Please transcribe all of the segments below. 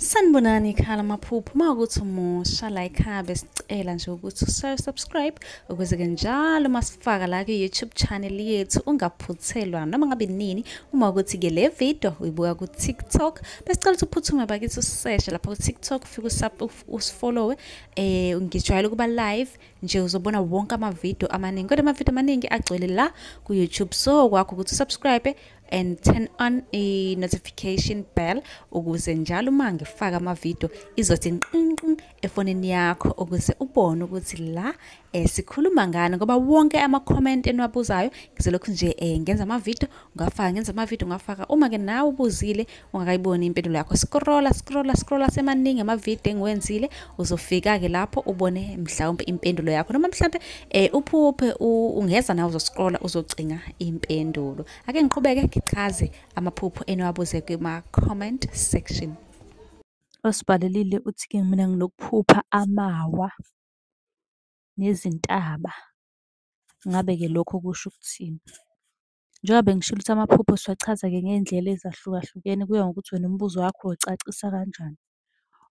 Sanibonani khala maphupho mawukuthi umusha la ekhaya besicela nje ukuthi subscribe ukuze-ke njalo masifaka la ku-YouTube channel yethu ungaphuthelwa noma ngabe nini. Uma ukuthi-ke le video uyibuka ku-TikTok besicela ukuthi uphuthume bakithi useshe lapha ku-TikTok ufike usifollowe. Ngijwayele ukuba live nje uzobona wonke amavidiyo amaningi, kodwa amavidiyo amaningi agcwele la ku-YouTube, so kwakho ukuthi usubscribe and turn on i-notification bell ukuze njalo uma ngifaka amavidiyo izothi nqinqi efonini yakho ukuze ubone ukuthi la sikhuluma ngani, ngoba wonke ama-comment eniwabuzayo ngizolokhu nje ngenza amavidiyo ngafaka. Uma-ke nawe ubuzile ungakayiboni impendulo yakho, scrolla semaningi amavidiyo engiwenzile uzofika-ke lapho ubone mhlawumbe impendulo yakho, noma mhlawumbe uphuphe ungeza nawe uzoscrolla uzocinga impendulo. Ake ngiqhubeke ngichaze amaphupho eniwabuze kuma-comment section. Osibhalelile uthi-ke mina nginokuphupha amawa nezintaba. Ngabe-ke lokho kusho ukuthini? Njengoba bengishilo ukuthi amaphupho siwachaza-ke ngey'ndlela ezahlukahlukene, kuya ngokuthi wena umbuzo wakho uwucacisa kanjani.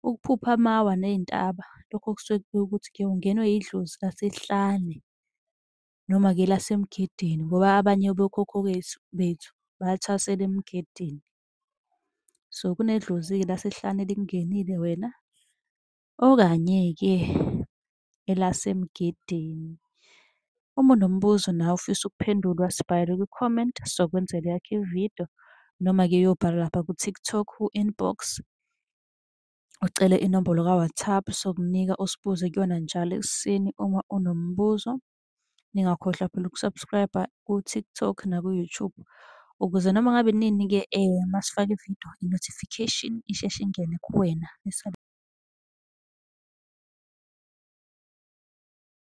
Ukuphupha amawa ney'ntaba, lokho kusuke kubika ukuthi-ke ungenwe yidlozi lasekuhlane noma-ke lasemgedeni, ngoba abanye bokhokho bethu bathwasela emgedeni. So kunedlozi-ke lasekuhlane likungenile wena, okanye-ke elasemgedeni. Uma unombuzo nawe ufisa ukuphendulwa sibhalele kwi-comment sizokwenzela eyakho ividiyo, noma-ke uyobhala lapha ku-TikTok u-inbox ucele inombolo ka-WhatsApp sokunika usibuze kuyona njalo ekuseni uma unombuzo. Ningakhohlwa phela ukusubscribe ku-TikTok naku-YouTube ukuze noma ngabe nini-ke masifaka ividiyo i-notification isheshe ingene kuwena.